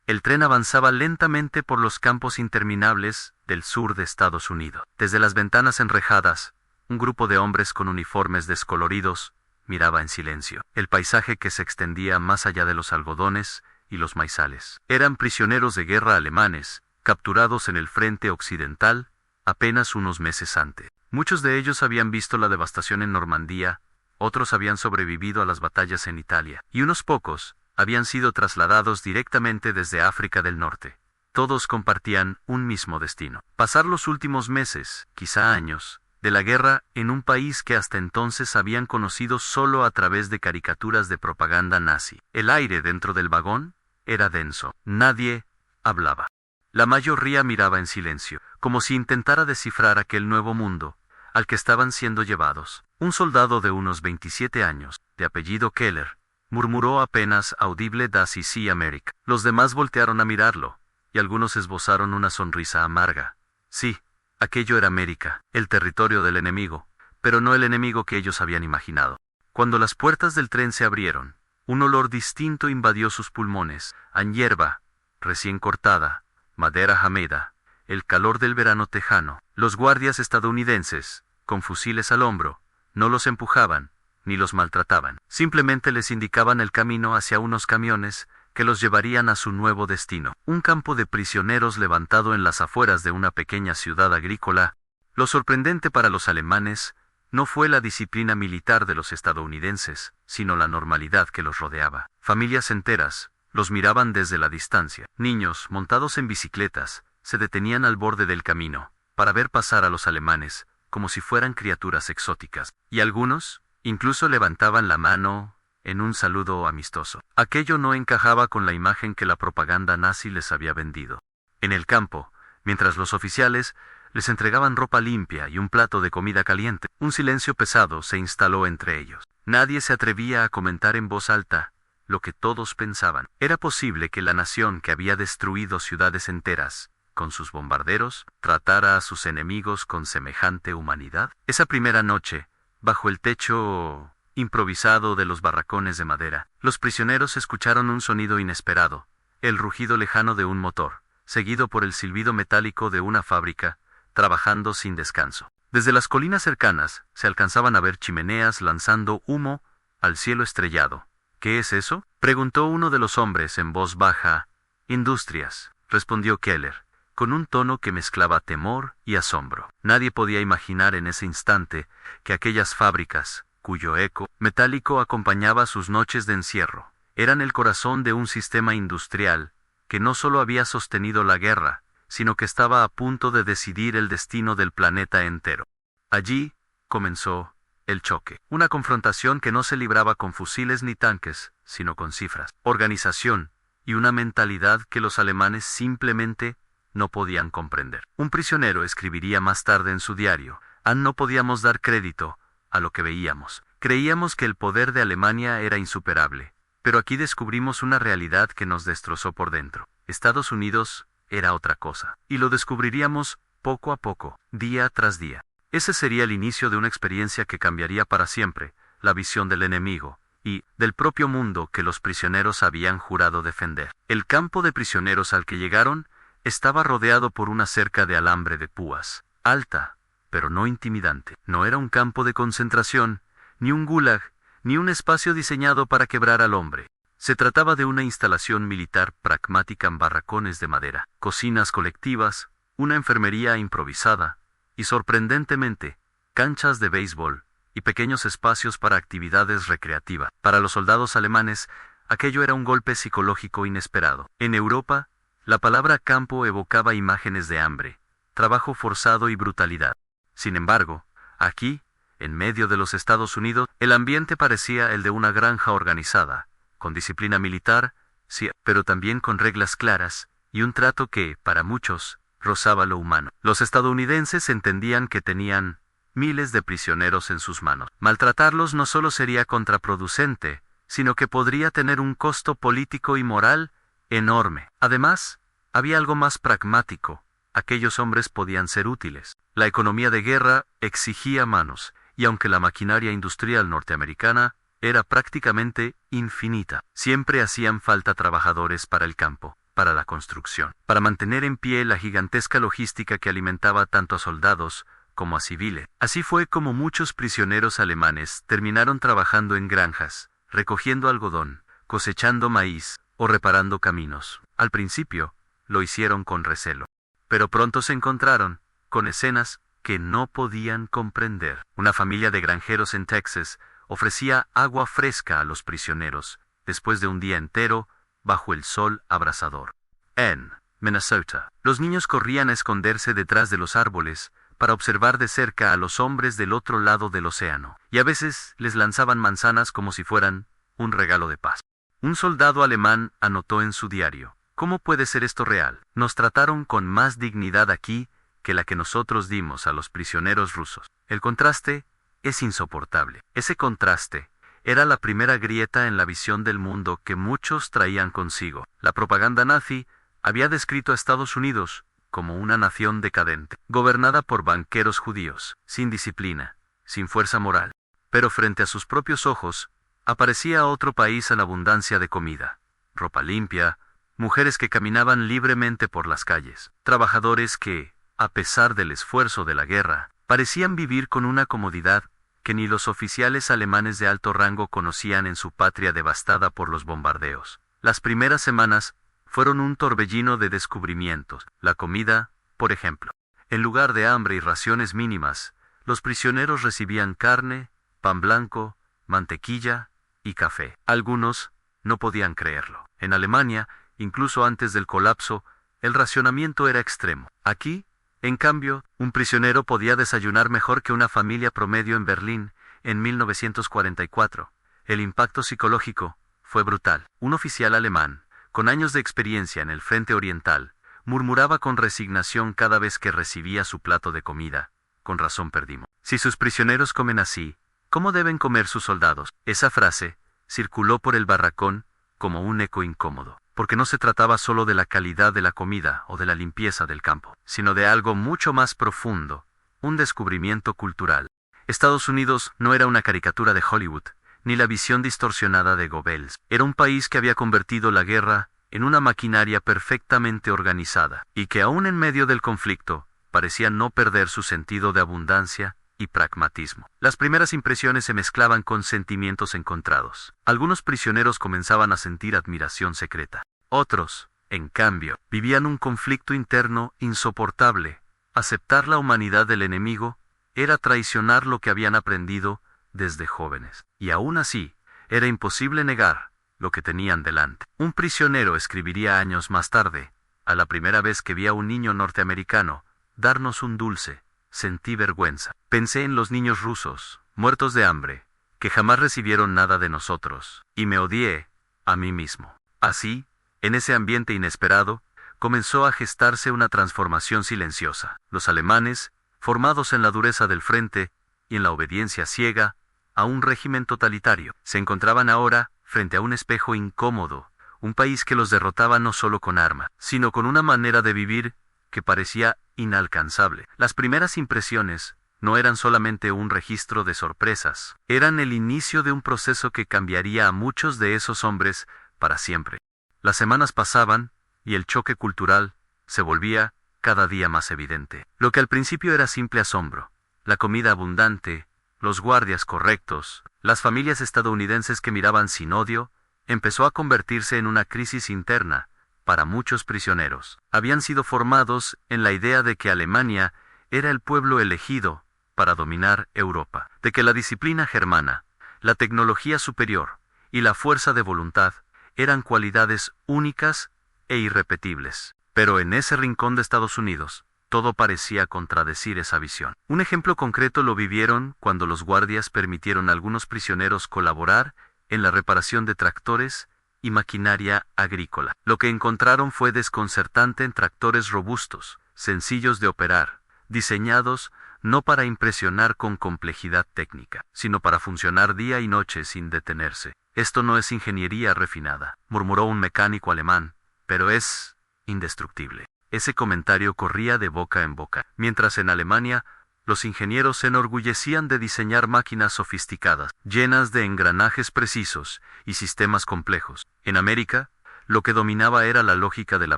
El tren avanzaba lentamente por los campos interminables del sur de Estados Unidos. Desde las ventanas enrejadas, un grupo de hombres con uniformes descoloridos miraba en silencio el paisaje que se extendía más allá de los algodones y los maizales. Eran prisioneros de guerra alemanes, capturados en el frente occidental apenas unos meses antes. Muchos de ellos habían visto la devastación en Normandía, otros habían sobrevivido a las batallas en Italia, y unos pocos habían sido trasladados directamente desde África del Norte. Todos compartían un mismo destino: pasar los últimos meses, quizá años, de la guerra en un país que hasta entonces habían conocido solo a través de caricaturas de propaganda nazi. El aire dentro del vagón era denso. Nadie hablaba. La mayoría miraba en silencio, como si intentara descifrar aquel nuevo mundo al que estaban siendo llevados. Un soldado de unos 27 años, de apellido Keller, murmuró apenas audible "Das ist sie Amerika". Los demás voltearon a mirarlo, y algunos esbozaron una sonrisa amarga. Sí, aquello era América, el territorio del enemigo, pero no el enemigo que ellos habían imaginado. Cuando las puertas del tren se abrieron, un olor distinto invadió sus pulmones: a hierba recién cortada, madera jameda, el calor del verano tejano. Los guardias estadounidenses, con fusiles al hombro, no los empujaban, ni los maltrataban. Simplemente les indicaban el camino hacia unos camiones que los llevarían a su nuevo destino. Un campo de prisioneros levantado en las afueras de una pequeña ciudad agrícola. Lo sorprendente para los alemanes no fue la disciplina militar de los estadounidenses, sino la normalidad que los rodeaba. Familias enteras los miraban desde la distancia. Niños, montados en bicicletas, se detenían al borde del camino para ver pasar a los alemanes, como si fueran criaturas exóticas. Y algunos incluso levantaban la mano en un saludo amistoso. Aquello no encajaba con la imagen que la propaganda nazi les había vendido. En el campo, mientras los oficiales les entregaban ropa limpia y un plato de comida caliente, un silencio pesado se instaló entre ellos. Nadie se atrevía a comentar en voz alta lo que todos pensaban. ¿Era posible que la nación que había destruido ciudades enteras con sus bombarderos tratara a sus enemigos con semejante humanidad? Esa primera noche, bajo el techo improvisado de los barracones de madera, los prisioneros escucharon un sonido inesperado: el rugido lejano de un motor, seguido por el silbido metálico de una fábrica trabajando sin descanso. Desde las colinas cercanas se alcanzaban a ver chimeneas lanzando humo al cielo estrellado. ¿Qué es eso?, preguntó uno de los hombres en voz baja. Industrias, respondió Keller, con un tono que mezclaba temor y asombro. Nadie podía imaginar en ese instante que aquellas fábricas, cuyo eco metálico acompañaba sus noches de encierro, eran el corazón de un sistema industrial que no solo había sostenido la guerra, sino que estaba a punto de decidir el destino del planeta entero. Allí comenzó el choque, una confrontación que no se libraba con fusiles ni tanques, sino con cifras, organización y una mentalidad que los alemanes simplemente no podían comprender. Un prisionero escribiría más tarde en su diario: no podíamos dar crédito a lo que veíamos. Creíamos que el poder de Alemania era insuperable, pero aquí descubrimos una realidad que nos destrozó por dentro. Estados Unidos era otra cosa, y lo descubriríamos poco a poco, día tras día. Ese sería el inicio de una experiencia que cambiaría para siempre la visión del enemigo y del propio mundo que los prisioneros habían jurado defender. El campo de prisioneros al que llegaron estaba rodeado por una cerca de alambre de púas, alta, pero no intimidante. No era un campo de concentración, ni un gulag, ni un espacio diseñado para quebrar al hombre. Se trataba de una instalación militar pragmática en barracones de madera, cocinas colectivas, una enfermería improvisada, y sorprendentemente, canchas de béisbol y pequeños espacios para actividades recreativas. Para los soldados alemanes, aquello era un golpe psicológico inesperado. En Europa, la palabra campo evocaba imágenes de hambre, trabajo forzado y brutalidad. Sin embargo, aquí, en medio de los Estados Unidos, el ambiente parecía el de una granja organizada, con disciplina militar, sí, pero también con reglas claras, y un trato que, para muchos, rozaba lo humano. Los estadounidenses entendían que tenían miles de prisioneros en sus manos. Maltratarlos no solo sería contraproducente, sino que podría tener un costo político y moral enorme. Además, había algo más pragmático: aquellos hombres podían ser útiles. La economía de guerra exigía manos, y aunque la maquinaria industrial norteamericana era prácticamente infinita, siempre hacían falta trabajadores para el campo. para la construcción, para mantener en pie la gigantesca logística que alimentaba tanto a soldados como a civiles. Así fue como muchos prisioneros alemanes terminaron trabajando en granjas, recogiendo algodón, cosechando maíz o reparando caminos. Al principio, lo hicieron con recelo, pero pronto se encontraron con escenas que no podían comprender. Una familia de granjeros en Texas ofrecía agua fresca a los prisioneros, después de un día entero, bajo el sol abrasador. En Minnesota, los niños corrían a esconderse detrás de los árboles para observar de cerca a los hombres del otro lado del océano, y a veces les lanzaban manzanas como si fueran un regalo de paz. Un soldado alemán anotó en su diario: ¿cómo puede ser esto real? Nos trataron con más dignidad aquí que la que nosotros dimos a los prisioneros rusos. El contraste es insoportable. Ese contraste era la primera grieta en la visión del mundo que muchos traían consigo. La propaganda nazi había descrito a Estados Unidos como una nación decadente, gobernada por banqueros judíos, sin disciplina, sin fuerza moral. Pero frente a sus propios ojos, aparecía otro país en abundancia de comida, ropa limpia, mujeres que caminaban libremente por las calles, trabajadores que, a pesar del esfuerzo de la guerra, parecían vivir con una comodidad que ni los oficiales alemanes de alto rango conocían en su patria devastada por los bombardeos. Las primeras semanas fueron un torbellino de descubrimientos. La comida, por ejemplo. En lugar de hambre y raciones mínimas, los prisioneros recibían carne, pan blanco, mantequilla y café. Algunos no podían creerlo. En Alemania, incluso antes del colapso, el racionamiento era extremo. Aquí, en cambio, un prisionero podía desayunar mejor que una familia promedio en Berlín en 1944. El impacto psicológico fue brutal. Un oficial alemán, con años de experiencia en el frente oriental, murmuraba con resignación cada vez que recibía su plato de comida: con razón perdimos. Si sus prisioneros comen así, ¿cómo deben comer sus soldados? Esa frase circuló por el barracón como un eco incómodo, porque no se trataba solo de la calidad de la comida o de la limpieza del campo, sino de algo mucho más profundo, un descubrimiento cultural. Estados Unidos no era una caricatura de Hollywood, ni la visión distorsionada de Goebbels. Era un país que había convertido la guerra en una maquinaria perfectamente organizada, y que aún en medio del conflicto, parecía no perder su sentido de abundancia y pragmatismo. Las primeras impresiones se mezclaban con sentimientos encontrados. Algunos prisioneros comenzaban a sentir admiración secreta. Otros, en cambio, vivían un conflicto interno insoportable. Aceptar la humanidad del enemigo era traicionar lo que habían aprendido desde jóvenes. Y aún así, era imposible negar lo que tenían delante. Un prisionero escribiría años más tarde: a la primera vez que vi a un niño norteamericano darnos un dulce, sentí vergüenza. Pensé en los niños rusos, muertos de hambre, que jamás recibieron nada de nosotros, y me odié a mí mismo. Así, en ese ambiente inesperado, comenzó a gestarse una transformación silenciosa. Los alemanes, formados en la dureza del frente y en la obediencia ciega a un régimen totalitario, se encontraban ahora frente a un espejo incómodo, un país que los derrotaba no solo con armas, sino con una manera de vivir que parecía inalcanzable. Las primeras impresiones no eran solamente un registro de sorpresas, eran el inicio de un proceso que cambiaría a muchos de esos hombres para siempre. Las semanas pasaban, y el choque cultural se volvía cada día más evidente. Lo que al principio era simple asombro, la comida abundante, los guardias correctos, las familias estadounidenses que miraban sin odio, empezó a convertirse en una crisis interna para muchos prisioneros. Habían sido formados en la idea de que Alemania era el pueblo elegido para dominar Europa, de que la disciplina germana, la tecnología superior y la fuerza de voluntad eran cualidades únicas e irrepetibles. Pero en ese rincón de Estados Unidos, todo parecía contradecir esa visión. Un ejemplo concreto lo vivieron cuando los guardias permitieron a algunos prisioneros colaborar en la reparación de tractores y maquinaria agrícola. Lo que encontraron fue desconcertante en tractores robustos, sencillos de operar, diseñados no para impresionar con complejidad técnica, sino para funcionar día y noche sin detenerse. Esto no es ingeniería refinada, murmuró un mecánico alemán, pero es indestructible. Ese comentario corría de boca en boca, mientras en Alemania, los ingenieros se enorgullecían de diseñar máquinas sofisticadas, llenas de engranajes precisos y sistemas complejos. En América, Lo que dominaba era la lógica de la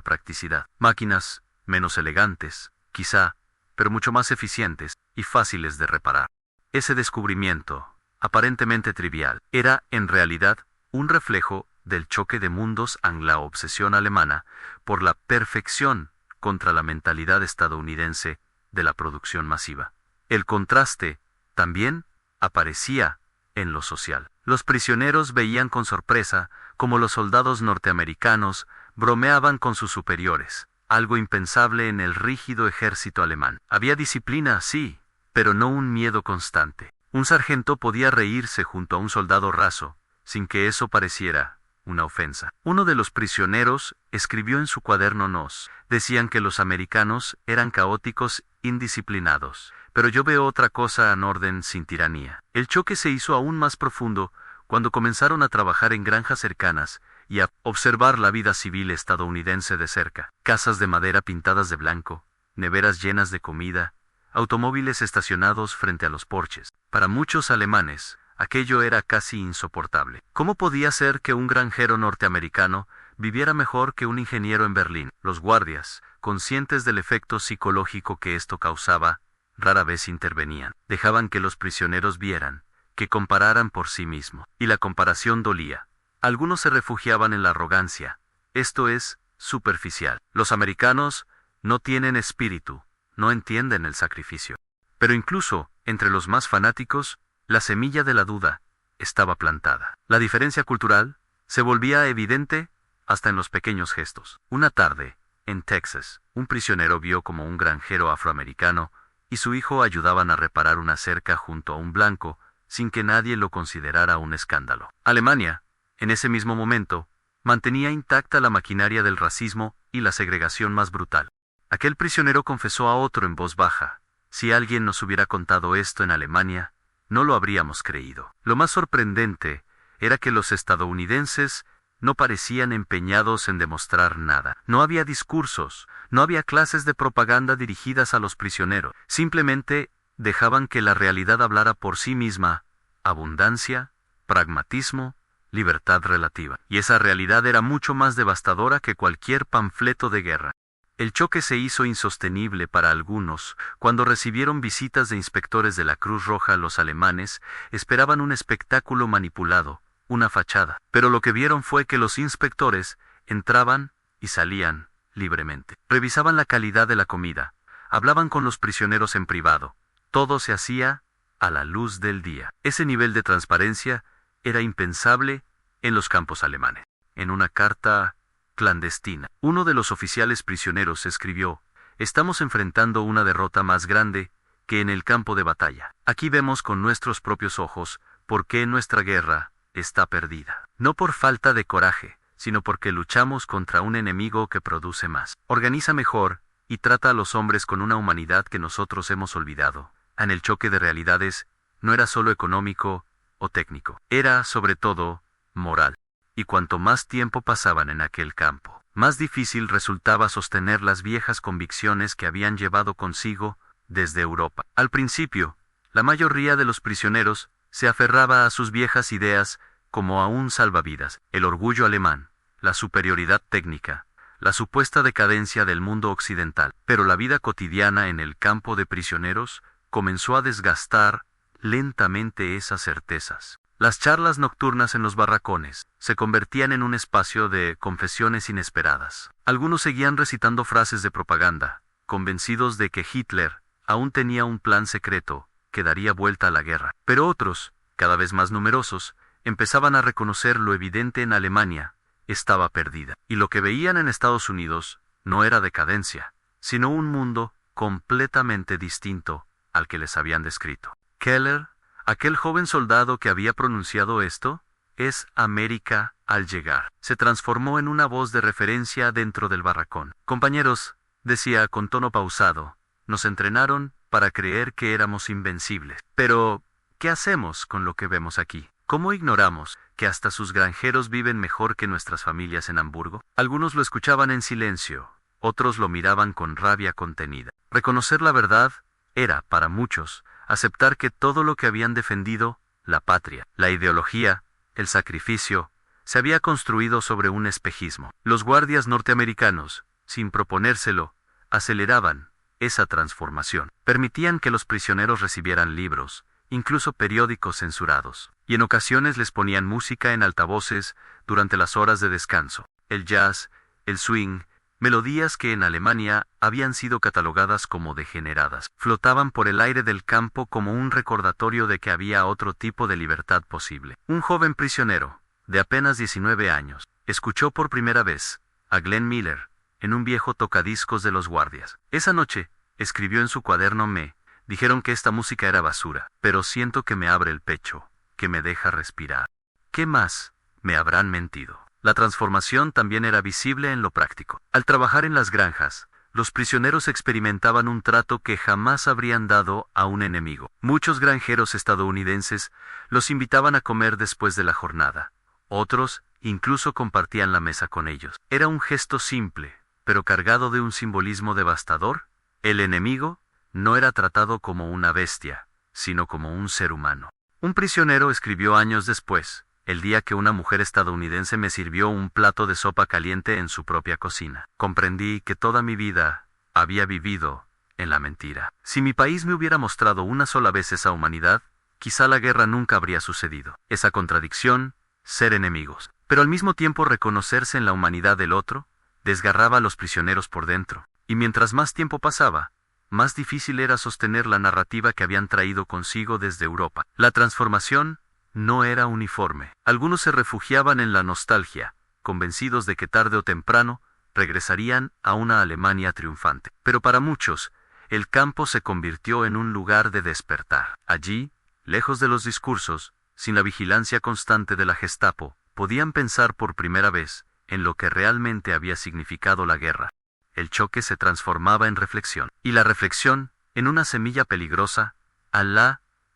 practicidad. Máquinas, menos elegantes, quizá, pero mucho más eficientes y fáciles de reparar. Ese descubrimiento, aparentemente trivial, era, en realidad, un reflejo del choque de mundos en la obsesión alemana por la perfección contra la mentalidad estadounidense de la producción masiva. El contraste, también, aparecía en lo social. Los prisioneros veían con sorpresa cómo los soldados norteamericanos bromeaban con sus superiores, algo impensable en el rígido ejército alemán. Había disciplina, sí, pero no un miedo constante. Un sargento podía reírse junto a un soldado raso, sin que eso pareciera una ofensa. Uno de los prisioneros escribió en su cuaderno Nos. Decían que los americanos eran caóticos, indisciplinados. Pero yo veo otra cosa en orden sin tiranía. El choque se hizo aún más profundo cuando comenzaron a trabajar en granjas cercanas y a observar la vida civil estadounidense de cerca. Casas de madera pintadas de blanco, neveras llenas de comida, automóviles estacionados frente a los porches. Para muchos alemanes, aquello era casi insoportable. ¿Cómo podía ser que un granjero norteamericano viviera mejor que un ingeniero en Berlín? Los guardias, conscientes del efecto psicológico que esto causaba, rara vez intervenían. Dejaban que los prisioneros vieran, que compararan por sí mismos. Y la comparación dolía. Algunos se refugiaban en la arrogancia. Esto es superficial. Los americanos no tienen espíritu, no entienden el sacrificio. Pero incluso, entre los más fanáticos, la semilla de la duda estaba plantada. La diferencia cultural se volvía evidente hasta en los pequeños gestos. Una tarde, en Texas, un prisionero vio como un granjero afroamericano y su hijo ayudaban a reparar una cerca junto a un blanco, sin que nadie lo considerara un escándalo. Alemania, en ese mismo momento, mantenía intacta la maquinaria del racismo y la segregación más brutal. Aquel prisionero confesó a otro en voz baja: si alguien nos hubiera contado esto en Alemania, no lo habríamos creído. Lo más sorprendente era que los estadounidenses no parecían empeñados en demostrar nada. No había discursos, no había clases de propaganda dirigidas a los prisioneros. Simplemente dejaban que la realidad hablara por sí misma: abundancia, pragmatismo, libertad relativa. Y esa realidad era mucho más devastadora que cualquier panfleto de guerra. El choque se hizo insostenible para algunos. Cuando recibieron visitas de inspectores de la Cruz Roja, los alemanes esperaban un espectáculo manipulado, una fachada. Pero lo que vieron fue que los inspectores entraban y salían libremente. Revisaban la calidad de la comida, hablaban con los prisioneros en privado. Todo se hacía a la luz del día. Ese nivel de transparencia era impensable en los campos alemanes. En una carta clandestina, uno de los oficiales prisioneros escribió: estamos enfrentando una derrota más grande que en el campo de batalla. Aquí vemos con nuestros propios ojos por qué nuestra guerra está perdida. No por falta de coraje, sino porque luchamos contra un enemigo que produce más, organiza mejor y trata a los hombres con una humanidad que nosotros hemos olvidado. En el choque de realidades, no era solo económico o técnico, era, sobre todo, moral. Y cuanto más tiempo pasaban en aquel campo, más difícil resultaba sostener las viejas convicciones que habían llevado consigo desde Europa. Al principio, la mayoría de los prisioneros se aferraba a sus viejas ideas como a un salvavidas: el orgullo alemán, la superioridad técnica, la supuesta decadencia del mundo occidental. Pero la vida cotidiana en el campo de prisioneros comenzó a desgastar lentamente esas certezas. Las charlas nocturnas en los barracones se convertían en un espacio de confesiones inesperadas. Algunos seguían recitando frases de propaganda, convencidos de que Hitler aún tenía un plan secreto que daría vuelta a la guerra. Pero otros, cada vez más numerosos, empezaban a reconocer lo evidente: en Alemania estaba perdida. Y lo que veían en Estados Unidos no era decadencia, sino un mundo completamente distinto al que les habían descrito. Keller, aquel joven soldado que había pronunciado esto, es América al llegar, se transformó en una voz de referencia dentro del barracón. Compañeros, decía con tono pausado, nos entrenaron para creer que éramos invencibles. Pero, ¿qué hacemos con lo que vemos aquí? ¿Cómo ignoramos que hasta sus granjeros viven mejor que nuestras familias en Hamburgo? Algunos lo escuchaban en silencio, otros lo miraban con rabia contenida. Reconocer la verdad era, para muchos, aceptar que todo lo que habían defendido, la patria, la ideología, el sacrificio, se había construido sobre un espejismo. Los guardias norteamericanos, sin proponérselo, aceleraban esa transformación. Permitían que los prisioneros recibieran libros, incluso periódicos censurados, y en ocasiones les ponían música en altavoces durante las horas de descanso. El jazz, el swing, melodías que en Alemania habían sido catalogadas como degeneradas, flotaban por el aire del campo como un recordatorio de que había otro tipo de libertad posible. Un joven prisionero, de apenas 19 años, escuchó por primera vez a Glenn Miller en un viejo tocadiscos de los guardias. Esa noche, escribió en su cuaderno: me dijeron que esta música era basura, pero siento que me abre el pecho, que me deja respirar. ¿Qué más me habrán mentido? La transformación también era visible en lo práctico. Al trabajar en las granjas, los prisioneros experimentaban un trato que jamás habrían dado a un enemigo. Muchos granjeros estadounidenses los invitaban a comer después de la jornada. Otros incluso compartían la mesa con ellos. Era un gesto simple, pero cargado de un simbolismo devastador. El enemigo no era tratado como una bestia, sino como un ser humano. Un prisionero escribió años después: el día que una mujer estadounidense me sirvió un plato de sopa caliente en su propia cocina, comprendí que toda mi vida había vivido en la mentira. Si mi país me hubiera mostrado una sola vez esa humanidad, quizá la guerra nunca habría sucedido. Esa contradicción, ser enemigos, pero al mismo tiempo reconocerse en la humanidad del otro, desgarraba a los prisioneros por dentro, y mientras más tiempo pasaba, más difícil era sostener la narrativa que habían traído consigo desde Europa. La transformación no era uniforme. Algunos se refugiaban en la nostalgia, convencidos de que tarde o temprano regresarían a una Alemania triunfante. Pero para muchos, el campo se convirtió en un lugar de despertar. Allí, lejos de los discursos, sin la vigilancia constante de la Gestapo, podían pensar por primera vez en lo que realmente había significado la guerra. El choque se transformaba en reflexión, y la reflexión en una semilla peligrosa,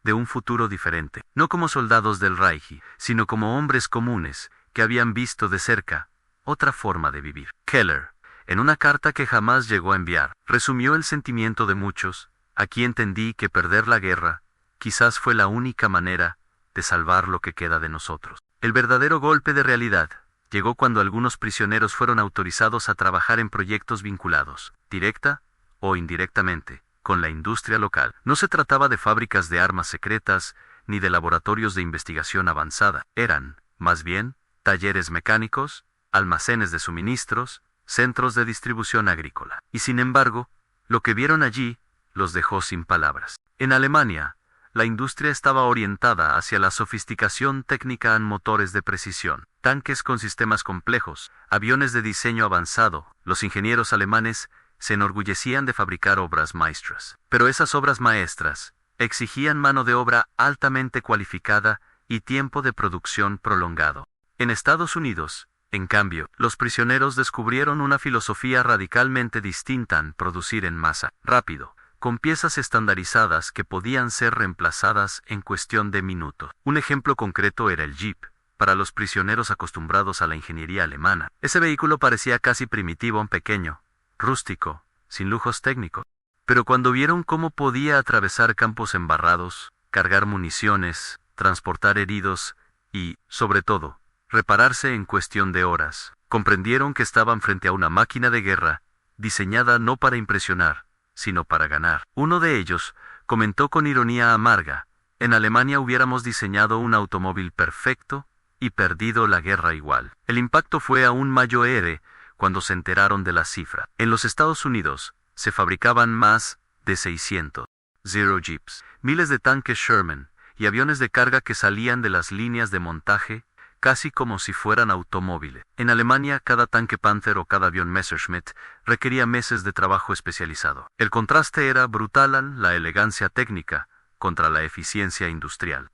de un futuro diferente, no como soldados del Reich, sino como hombres comunes que habían visto de cerca otra forma de vivir. Keller, en una carta que jamás llegó a enviar, resumió el sentimiento de muchos: aquí entendí que perder la guerra quizás fue la única manera de salvar lo que queda de nosotros. El verdadero golpe de realidad llegó cuando algunos prisioneros fueron autorizados a trabajar en proyectos vinculados, directa o indirectamente, con la industria local. No se trataba de fábricas de armas secretas, ni de laboratorios de investigación avanzada. Eran, más bien, talleres mecánicos, almacenes de suministros, centros de distribución agrícola. Y sin embargo, lo que vieron allí los dejó sin palabras. En Alemania, la industria estaba orientada hacia la sofisticación técnica en motores de precisión, tanques con sistemas complejos, aviones de diseño avanzado. Los ingenieros alemanes se enorgullecían de fabricar obras maestras. Pero esas obras maestras exigían mano de obra altamente cualificada y tiempo de producción prolongado. En Estados Unidos, en cambio, los prisioneros descubrieron una filosofía radicalmente distinta: en producir en masa, rápido, con piezas estandarizadas que podían ser reemplazadas en cuestión de minutos. Un ejemplo concreto era el Jeep. Para los prisioneros acostumbrados a la ingeniería alemana, ese vehículo parecía casi primitivo, pequeño, rústico, sin lujos técnicos. Pero cuando vieron cómo podía atravesar campos embarrados, cargar municiones, transportar heridos y, sobre todo, repararse en cuestión de horas, comprendieron que estaban frente a una máquina de guerra, diseñada no para impresionar, sino para ganar. Uno de ellos comentó con ironía amarga: en Alemania hubiéramos diseñado un automóvil perfecto y perdido la guerra igual. El impacto fue aún mayor cuando se enteraron de la cifra. En los Estados Unidos, se fabricaban más de 600 Zero Jeeps, miles de tanques Sherman y aviones de carga que salían de las líneas de montaje casi como si fueran automóviles. En Alemania, cada tanque Panther o cada avión Messerschmitt requería meses de trabajo especializado. El contraste era brutal: la elegancia técnica contra la eficiencia industrial.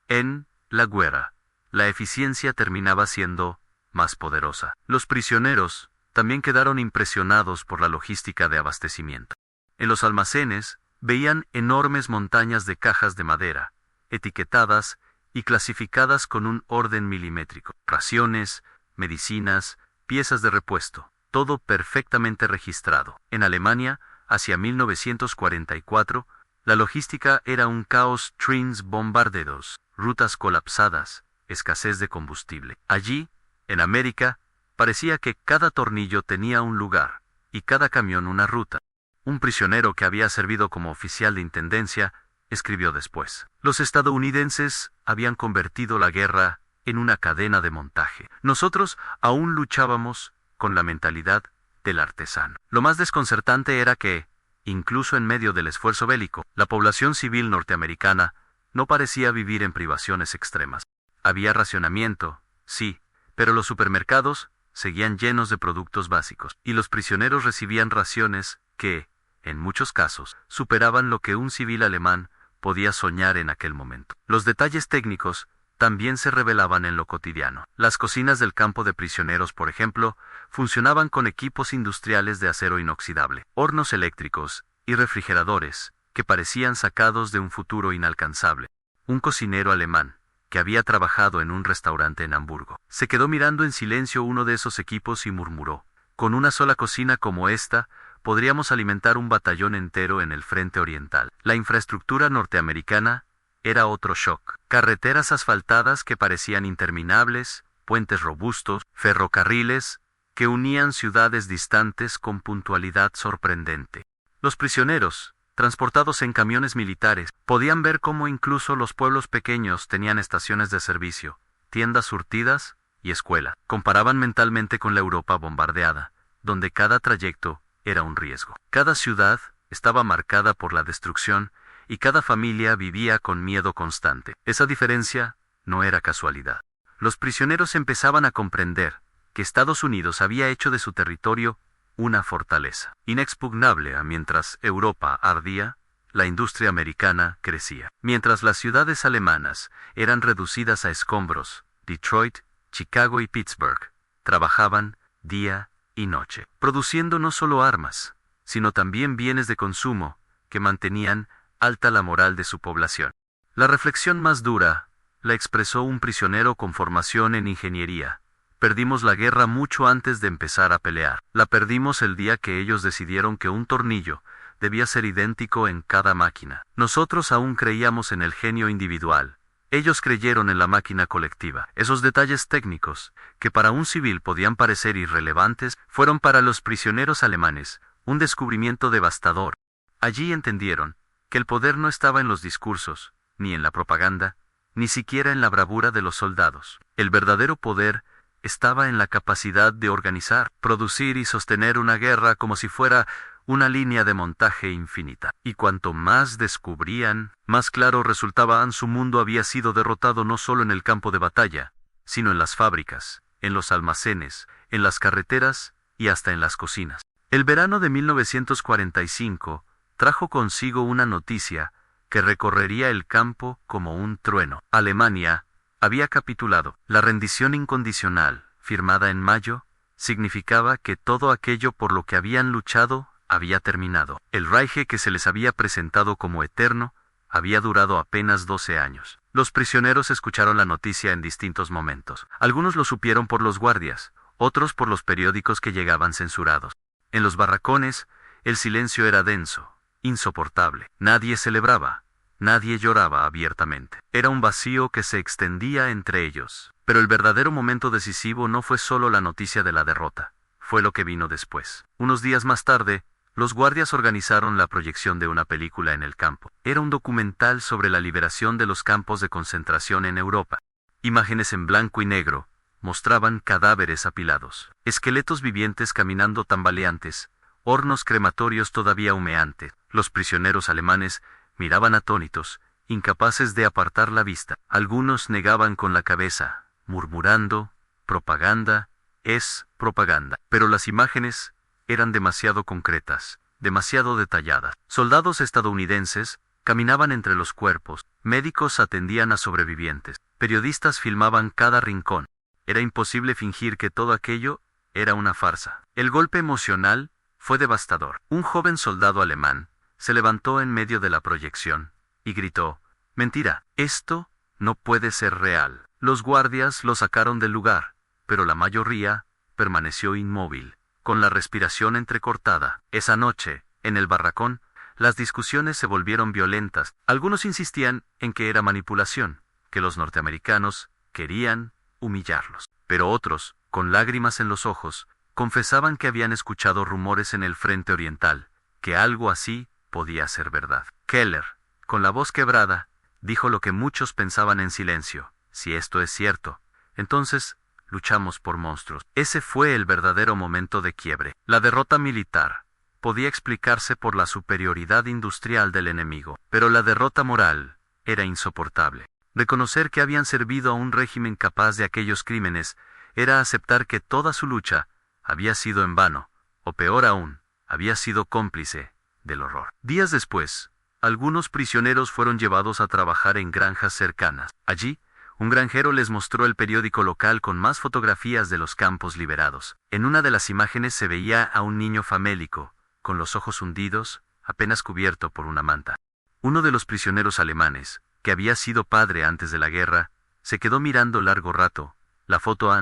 En la guerra, la eficiencia terminaba siendo más poderosa. Los prisioneros también quedaron impresionados por la logística de abastecimiento. En los almacenes, veían enormes montañas de cajas de madera, etiquetadas y clasificadas con un orden milimétrico. Raciones, medicinas, piezas de repuesto, todo perfectamente registrado. En Alemania, hacia 1944, la logística era un caos: trenes bombardeados, rutas colapsadas, escasez de combustible. Allí, en América, parecía que cada tornillo tenía un lugar, y cada camión una ruta. Un prisionero que había servido como oficial de intendencia escribió después: los estadounidenses habían convertido la guerra en una cadena de montaje. Nosotros aún luchábamos con la mentalidad del artesano. Lo más desconcertante era que, incluso en medio del esfuerzo bélico, la población civil norteamericana no parecía vivir en privaciones extremas. Había racionamiento, sí, pero los supermercados seguían llenos de productos básicos, y los prisioneros recibían raciones que, en muchos casos, superaban lo que un civil alemán podía soñar en aquel momento. Los detalles técnicos también se revelaban en lo cotidiano. Las cocinas del campo de prisioneros, por ejemplo, funcionaban con equipos industriales de acero inoxidable, hornos eléctricos y refrigeradores que parecían sacados de un futuro inalcanzable. Un cocinero alemán, que había trabajado en un restaurante en Hamburgo, se quedó mirando en silencio uno de esos equipos y murmuró: con una sola cocina como esta, podríamos alimentar un batallón entero en el frente oriental. La infraestructura norteamericana era otro shock. Carreteras asfaltadas que parecían interminables, puentes robustos, ferrocarriles que unían ciudades distantes con puntualidad sorprendente. Los prisioneros, transportados en camiones militares, podían ver cómo incluso los pueblos pequeños tenían estaciones de servicio, tiendas surtidas y escuela. Comparaban mentalmente con la Europa bombardeada, donde cada trayecto era un riesgo. Cada ciudad estaba marcada por la destrucción y cada familia vivía con miedo constante. Esa diferencia no era casualidad. Los prisioneros empezaban a comprender que Estados Unidos había hecho de su territorio una fortaleza inexpugnable. Mientras Europa ardía, la industria americana crecía. Mientras las ciudades alemanas eran reducidas a escombros, Detroit, Chicago y Pittsburgh trabajaban día y noche, produciendo no solo armas, sino también bienes de consumo que mantenían alta la moral de su población. La reflexión más dura la expresó un prisionero con formación en ingeniería: perdimos la guerra mucho antes de empezar a pelear. La perdimos el día que ellos decidieron que un tornillo debía ser idéntico en cada máquina. Nosotros aún creíamos en el genio individual. Ellos creyeron en la máquina colectiva. Esos detalles técnicos, que para un civil podían parecer irrelevantes, fueron para los prisioneros alemanes un descubrimiento devastador. Allí entendieron que el poder no estaba en los discursos, ni en la propaganda, ni siquiera en la bravura de los soldados. El verdadero poder estaba en la capacidad de organizar, producir y sostener una guerra como si fuera una línea de montaje infinita. Y cuanto más descubrían, más claro resultaba: su mundo había sido derrotado no solo en el campo de batalla, sino en las fábricas, en los almacenes, en las carreteras y hasta en las cocinas. El verano de 1945 trajo consigo una noticia que recorrería el campo como un trueno. Alemania había capitulado. La rendición incondicional, firmada en mayo, significaba que todo aquello por lo que habían luchado había terminado. El Reich que se les había presentado como eterno había durado apenas 12 años. Los prisioneros escucharon la noticia en distintos momentos. Algunos lo supieron por los guardias, otros por los periódicos que llegaban censurados. En los barracones, el silencio era denso, insoportable. Nadie celebraba, nadie lloraba abiertamente. Era un vacío que se extendía entre ellos. Pero el verdadero momento decisivo no fue solo la noticia de la derrota, fue lo que vino después. Unos días más tarde, los guardias organizaron la proyección de una película en el campo. Era un documental sobre la liberación de los campos de concentración en Europa. Imágenes en blanco y negro mostraban cadáveres apilados, esqueletos vivientes caminando tambaleantes, hornos crematorios todavía humeantes. Los prisioneros alemanes miraban atónitos, incapaces de apartar la vista. Algunos negaban con la cabeza, murmurando: propaganda, es propaganda. Pero las imágenes eran demasiado concretas, demasiado detalladas. Soldados estadounidenses caminaban entre los cuerpos, médicos atendían a sobrevivientes, periodistas filmaban cada rincón. Era imposible fingir que todo aquello era una farsa. El golpe emocional fue devastador. Un joven soldado alemán se levantó en medio de la proyección y gritó: «Mentira, esto no puede ser real». Los guardias lo sacaron del lugar, pero la mayoría permaneció inmóvil, con la respiración entrecortada. Esa noche, en el barracón, las discusiones se volvieron violentas. Algunos insistían en que era manipulación, que los norteamericanos Querían humillarlos. Pero otros, con lágrimas en los ojos, confesaban que habían escuchado rumores en el frente oriental, que algo así podía ser verdad. Keller, con la voz quebrada, dijo lo que muchos pensaban en silencio: si esto es cierto, entonces luchamos por monstruos. Ese fue el verdadero momento de quiebre. La derrota militar podía explicarse por la superioridad industrial del enemigo, pero la derrota moral era insoportable. Reconocer que habían servido a un régimen capaz de aquellos crímenes era aceptar que toda su lucha había sido en vano, o peor aún, había sido cómplice del horror. Días después, algunos prisioneros fueron llevados a trabajar en granjas cercanas. Allí, un granjero les mostró el periódico local con más fotografías de los campos liberados. En una de las imágenes se veía a un niño famélico, con los ojos hundidos, apenas cubierto por una manta. Uno de los prisioneros alemanes, que había sido padre antes de la guerra, se quedó mirando largo rato. La foto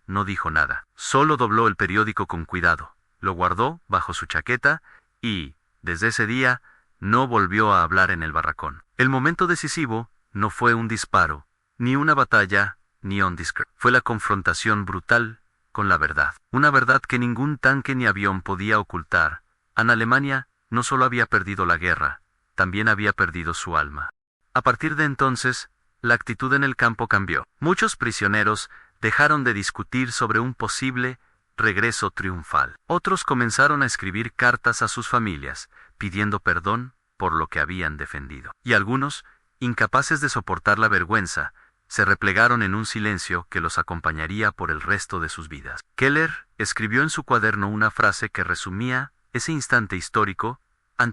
no dijo nada. Solo dobló el periódico con cuidado, lo guardó bajo su chaqueta y, desde ese día, no volvió a hablar en el barracón. El momento decisivo no fue un disparo, ni una batalla, ni un discurso. Fue la confrontación brutal con la verdad. Una verdad que ningún tanque ni avión podía ocultar. Alemania no solo había perdido la guerra, también había perdido su alma. A partir de entonces, la actitud en el campo cambió. Muchos prisioneros dejaron de discutir sobre un posible regreso triunfal. Otros comenzaron a escribir cartas a sus familias, pidiendo perdón por lo que habían defendido. Y algunos, incapaces de soportar la vergüenza, se replegaron en un silencio que los acompañaría por el resto de sus vidas. Keller escribió en su cuaderno una frase que resumía ese instante histórico: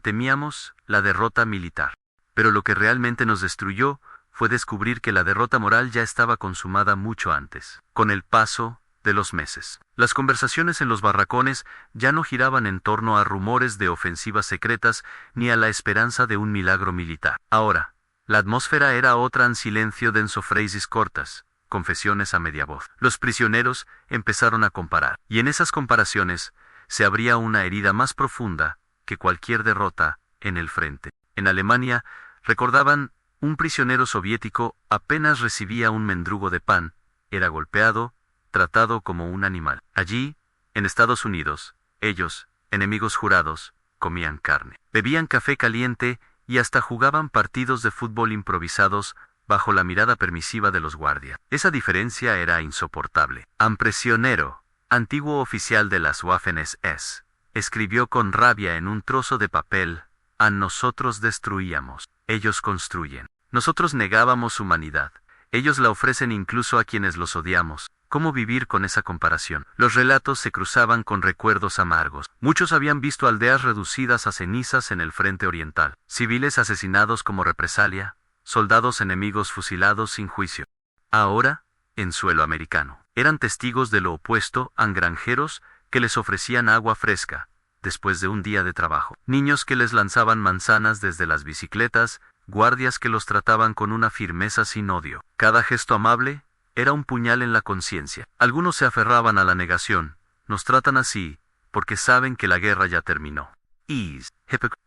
temíamos la derrota militar. Pero lo que realmente nos destruyó fue descubrir que la derrota moral ya estaba consumada mucho antes. Con el paso de los meses, las conversaciones en los barracones ya no giraban en torno a rumores de ofensivas secretas ni a la esperanza de un milagro militar. Ahora, la atmósfera era otra: en silencio, denso, frases cortas, confesiones a media voz. Los prisioneros empezaron a comparar, y en esas comparaciones se abría una herida más profunda que cualquier derrota en el frente. En Alemania, recordaban, un prisionero soviético apenas recibía un mendrugo de pan, era golpeado, tratado como un animal. Allí, en Estados Unidos, ellos, enemigos jurados, comían carne, bebían café caliente y hasta jugaban partidos de fútbol improvisados bajo la mirada permisiva de los guardias. Esa diferencia era insoportable. Un prisionero, antiguo oficial de las Waffen-SS, escribió con rabia en un trozo de papel: nosotros destruíamos, ellos construyen. Nosotros negábamos humanidad, ellos la ofrecen incluso a quienes los odiamos. ¿Cómo vivir con esa comparación? Los relatos se cruzaban con recuerdos amargos. Muchos habían visto aldeas reducidas a cenizas en el frente oriental, civiles asesinados como represalia, soldados enemigos fusilados sin juicio. Ahora, en suelo americano, eran testigos de lo opuesto: granjeros que les ofrecían agua fresca después de un día de trabajo, niños que les lanzaban manzanas desde las bicicletas, guardias que los trataban con una firmeza sin odio. Cada gesto amable era un puñal en la conciencia. Algunos se aferraban a la negación: nos tratan así porque saben que la guerra ya terminó.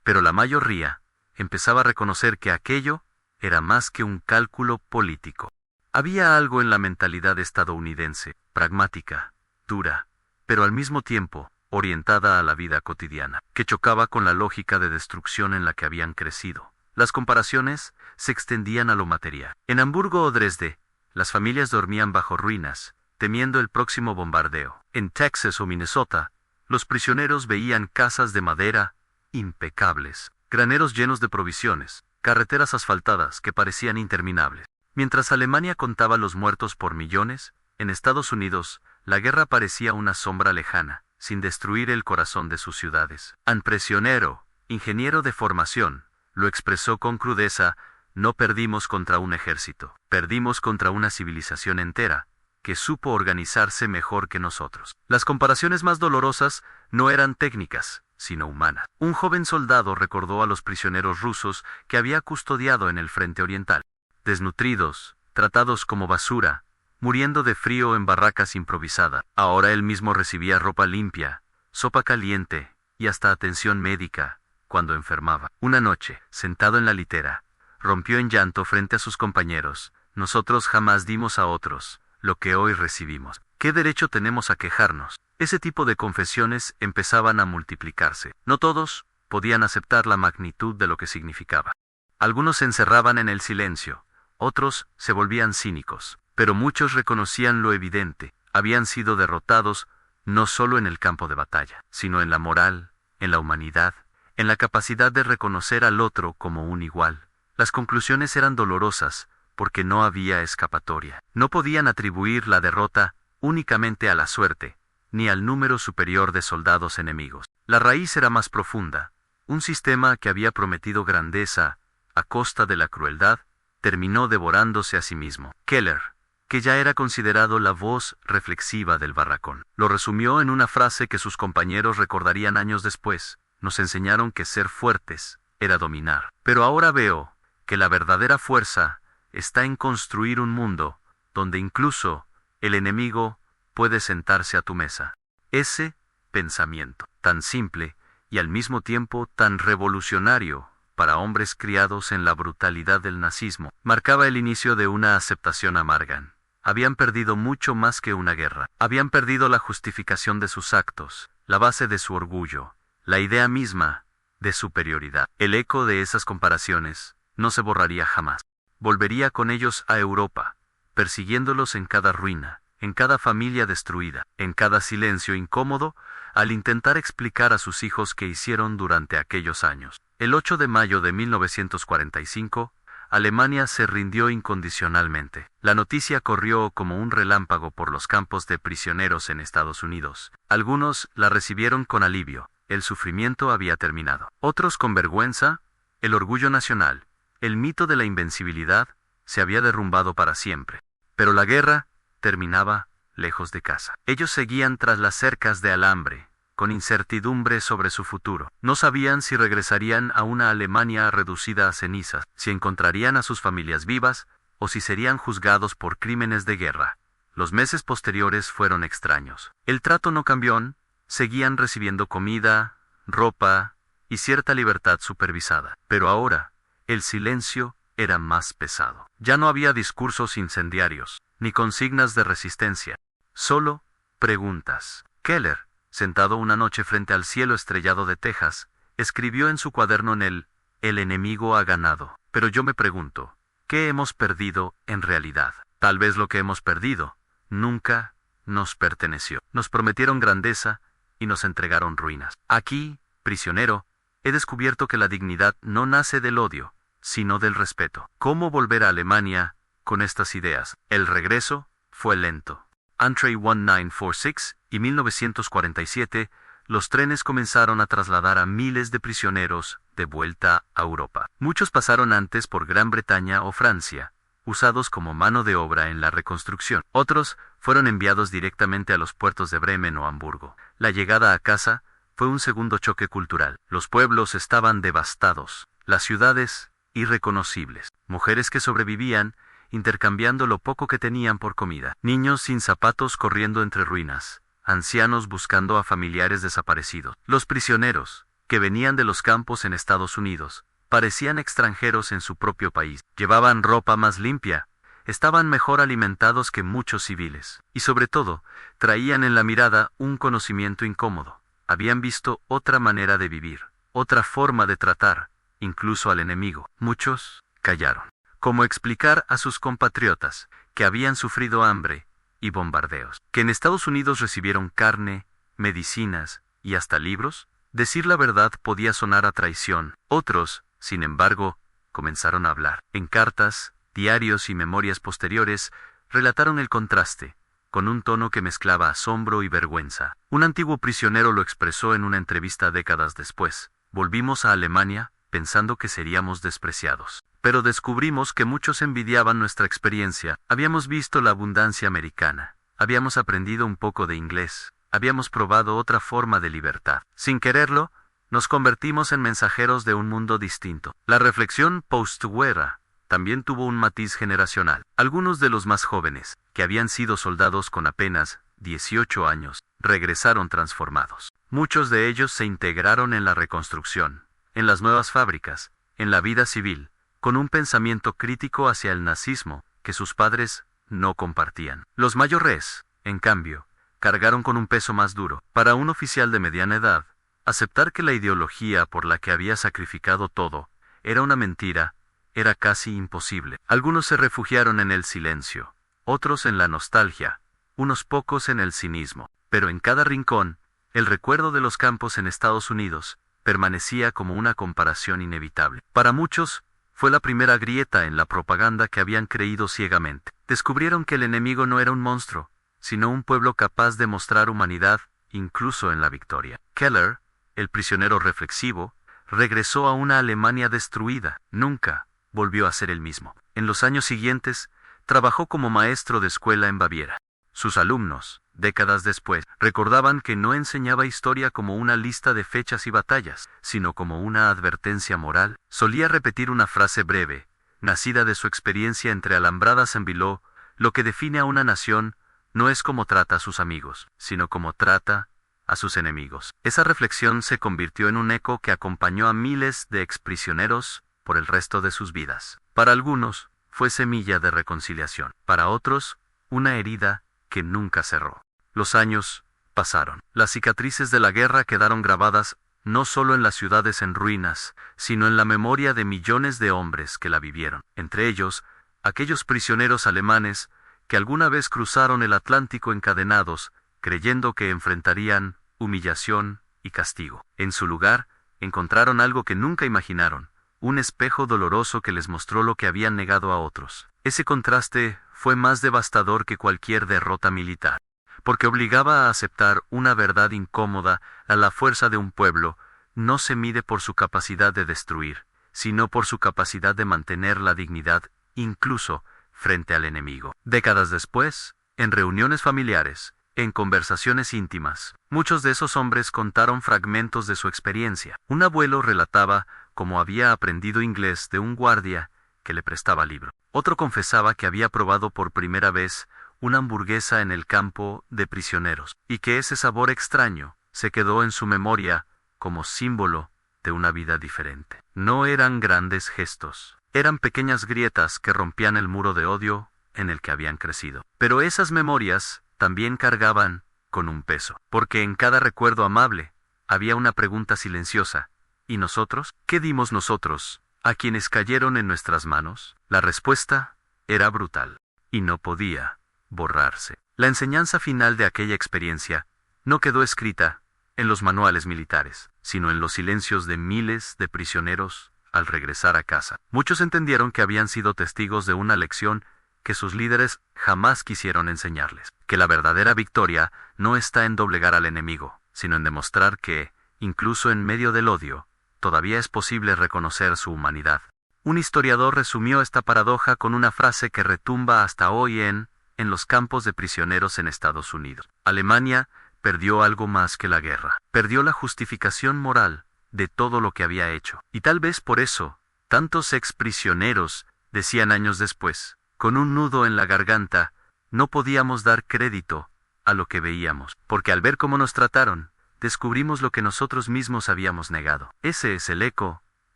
Pero la mayoría empezaba a reconocer que aquello era más que un cálculo político. Había algo en la mentalidad estadounidense, pragmática, dura, pero al mismo tiempo orientada a la vida cotidiana, que chocaba con la lógica de destrucción en la que habían crecido. Las comparaciones se extendían a lo material. En Hamburgo o Dresde, las familias dormían bajo ruinas, temiendo el próximo bombardeo. En Texas o Minnesota, los prisioneros veían casas de madera impecables, graneros llenos de provisiones, carreteras asfaltadas que parecían interminables. Mientras Alemania contaba los muertos por millones, en Estados Unidos, la guerra parecía una sombra lejana, sin destruir el corazón de sus ciudades. Un prisionero, ingeniero de formación, lo expresó con crudeza: no perdimos contra un ejército, perdimos contra una civilización entera, que supo organizarse mejor que nosotros. Las comparaciones más dolorosas no eran técnicas, sino humanas. Un joven soldado recordó a los prisioneros rusos que había custodiado en el frente oriental. Desnutridos, tratados como basura, muriendo de frío en barracas improvisadas. Ahora él mismo recibía ropa limpia, sopa caliente y hasta atención médica cuando enfermaba. Una noche, sentado en la litera, rompió en llanto frente a sus compañeros: Nosotros jamás dimos a otros lo que hoy recibimos. ¿Qué derecho tenemos a quejarnos? Ese tipo de confesiones empezaban a multiplicarse. No todos podían aceptar la magnitud de lo que significaba. Algunos se encerraban en el silencio, otros se volvían cínicos, pero muchos reconocían lo evidente: habían sido derrotados no solo en el campo de batalla, sino en la moral, en la humanidad, en la capacidad de reconocer al otro como un igual. Las conclusiones eran dolorosas, porque no había escapatoria. No podían atribuir la derrota únicamente a la suerte, ni al número superior de soldados enemigos. La raíz era más profunda. Un sistema que había prometido grandeza a costa de la crueldad, terminó devorándose a sí mismo. Keller, que ya era considerado la voz reflexiva del barracón, lo resumió en una frase que sus compañeros recordarían años después: nos enseñaron que ser fuertes era dominar. Pero ahora veo que la verdadera fuerza está en construir un mundo donde incluso el enemigo puede sentarse a tu mesa. Ese pensamiento, tan simple y al mismo tiempo tan revolucionario para hombres criados en la brutalidad del nazismo, marcaba el inicio de una aceptación amarga. Habían perdido mucho más que una guerra. Habían perdido la justificación de sus actos, la base de su orgullo, la idea misma de superioridad. El eco de esas comparaciones no se borraría jamás. Volvería con ellos a Europa, persiguiéndolos en cada ruina, en cada familia destruida, en cada silencio incómodo, al intentar explicar a sus hijos qué hicieron durante aquellos años. El 8 de mayo de 1945, Alemania se rindió incondicionalmente. La noticia corrió como un relámpago por los campos de prisioneros en Estados Unidos. Algunos la recibieron con alivio: el sufrimiento había terminado. Otros con vergüenza: el orgullo nacional, el mito de la invencibilidad, se había derrumbado para siempre. Pero la guerra terminaba lejos de casa. Ellos seguían tras las cercas de alambre, con incertidumbre sobre su futuro. No sabían si regresarían a una Alemania reducida a cenizas, si encontrarían a sus familias vivas, o si serían juzgados por crímenes de guerra. Los meses posteriores fueron extraños. El trato no cambió, seguían recibiendo comida, ropa y cierta libertad supervisada. Pero ahora, el silencio era más pesado. Ya no había discursos incendiarios, ni consignas de resistencia, solo preguntas. Keller, sentado una noche frente al cielo estrellado de Texas, escribió en su cuaderno el enemigo ha ganado. Pero yo me pregunto, ¿qué hemos perdido en realidad? Tal vez lo que hemos perdido nunca nos perteneció. Nos prometieron grandeza y nos entregaron ruinas. Aquí, prisionero, he descubierto que la dignidad no nace del odio, sino del respeto. ¿Cómo volver a Alemania con estas ideas? El regreso fue lento. Entre 1946 y 1947, los trenes comenzaron a trasladar a miles de prisioneros de vuelta a Europa. Muchos pasaron antes por Gran Bretaña o Francia, usados como mano de obra en la reconstrucción. Otros fueron enviados directamente a los puertos de Bremen o Hamburgo. La llegada a casa fue un segundo choque cultural. Los pueblos estaban devastados, las ciudades irreconocibles. Mujeres que sobrevivían intercambiando lo poco que tenían por comida. Niños sin zapatos corriendo entre ruinas. Ancianos buscando a familiares desaparecidos. Los prisioneros, que venían de los campos en Estados Unidos, parecían extranjeros en su propio país. Llevaban ropa más limpia, estaban mejor alimentados que muchos civiles. Y sobre todo, traían en la mirada un conocimiento incómodo. Habían visto otra manera de vivir, otra forma de tratar, incluso al enemigo. Muchos callaron. ¿Cómo explicar a sus compatriotas que habían sufrido hambre y bombardeos, que en Estados Unidos recibieron carne, medicinas y hasta libros? Decir la verdad podía sonar a traición. Otros, sin embargo, comenzaron a hablar. En cartas, diarios y memorias posteriores, relataron el contraste, con un tono que mezclaba asombro y vergüenza. Un antiguo prisionero lo expresó en una entrevista décadas después: volvimos a Alemania pensando que seríamos despreciados. Pero descubrimos que muchos envidiaban nuestra experiencia. Habíamos visto la abundancia americana. Habíamos aprendido un poco de inglés. Habíamos probado otra forma de libertad. Sin quererlo, nos convertimos en mensajeros de un mundo distinto. La reflexión postguerra también tuvo un matiz generacional. Algunos de los más jóvenes, que habían sido soldados con apenas 18 años, regresaron transformados. Muchos de ellos se integraron en la reconstrucción, en las nuevas fábricas, en la vida civil, con un pensamiento crítico hacia el nazismo que sus padres no compartían. Los mayores, en cambio, cargaron con un peso más duro. Para un oficial de mediana edad, aceptar que la ideología por la que había sacrificado todo era una mentira era casi imposible. Algunos se refugiaron en el silencio, otros en la nostalgia, unos pocos en el cinismo. Pero en cada rincón, el recuerdo de los campos en Estados Unidos permanecía como una comparación inevitable. Para muchos, fue la primera grieta en la propaganda que habían creído ciegamente. Descubrieron que el enemigo no era un monstruo, sino un pueblo capaz de mostrar humanidad, incluso en la victoria. Keller, el prisionero reflexivo, regresó a una Alemania destruida. Nunca volvió a ser el mismo. En los años siguientes, trabajó como maestro de escuela en Baviera. Sus alumnos, décadas después, recordaban que no enseñaba historia como una lista de fechas y batallas, sino como una advertencia moral. Solía repetir una frase breve, nacida de su experiencia entre alambradas en Biló: lo que define a una nación no es cómo trata a sus amigos, sino cómo trata a sus enemigos. Esa reflexión se convirtió en un eco que acompañó a miles de exprisioneros por el resto de sus vidas. Para algunos, fue semilla de reconciliación. Para otros, una herida que nunca cerró. Los años pasaron. Las cicatrices de la guerra quedaron grabadas no solo en las ciudades en ruinas, sino en la memoria de millones de hombres que la vivieron. Entre ellos, aquellos prisioneros alemanes que alguna vez cruzaron el Atlántico encadenados, creyendo que enfrentarían humillación y castigo. En su lugar, encontraron algo que nunca imaginaron: un espejo doloroso que les mostró lo que habían negado a otros. Ese contraste fue más devastador que cualquier derrota militar, porque obligaba a aceptar una verdad incómoda: a la fuerza de un pueblo no se mide por su capacidad de destruir, sino por su capacidad de mantener la dignidad, incluso frente al enemigo. Décadas después, en reuniones familiares, en conversaciones íntimas, muchos de esos hombres contaron fragmentos de su experiencia. Un abuelo relataba cómo había aprendido inglés de un guardia que le prestaba libro. Otro confesaba que había probado por primera vez una hamburguesa en el campo de prisioneros, y que ese sabor extraño se quedó en su memoria como símbolo de una vida diferente. No eran grandes gestos, eran pequeñas grietas que rompían el muro de odio en el que habían crecido. Pero esas memorias también cargaban con un peso, porque en cada recuerdo amable había una pregunta silenciosa: ¿y nosotros? ¿Qué dimos nosotros a quienes cayeron en nuestras manos? La respuesta era brutal, y no podía borrarse. La enseñanza final de aquella experiencia no quedó escrita en los manuales militares, sino en los silencios de miles de prisioneros al regresar a casa. Muchos entendieron que habían sido testigos de una lección que sus líderes jamás quisieron enseñarles: que la verdadera victoria no está en doblegar al enemigo, sino en demostrar que, incluso en medio del odio, todavía es posible reconocer su humanidad. Un historiador resumió esta paradoja con una frase que retumba hasta hoy en los campos de prisioneros en Estados Unidos. Alemania perdió algo más que la guerra. Perdió la justificación moral de todo lo que había hecho. Y tal vez por eso, tantos exprisioneros decían años después, con un nudo en la garganta: no podíamos dar crédito a lo que veíamos, porque al ver cómo nos trataron, descubrimos lo que nosotros mismos habíamos negado. Ese es el eco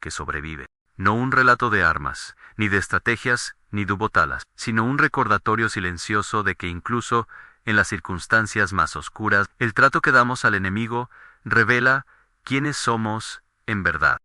que sobrevive. No un relato de armas, ni de estrategias, ni de botalas, sino un recordatorio silencioso de que incluso en las circunstancias más oscuras, el trato que damos al enemigo revela quiénes somos en verdad.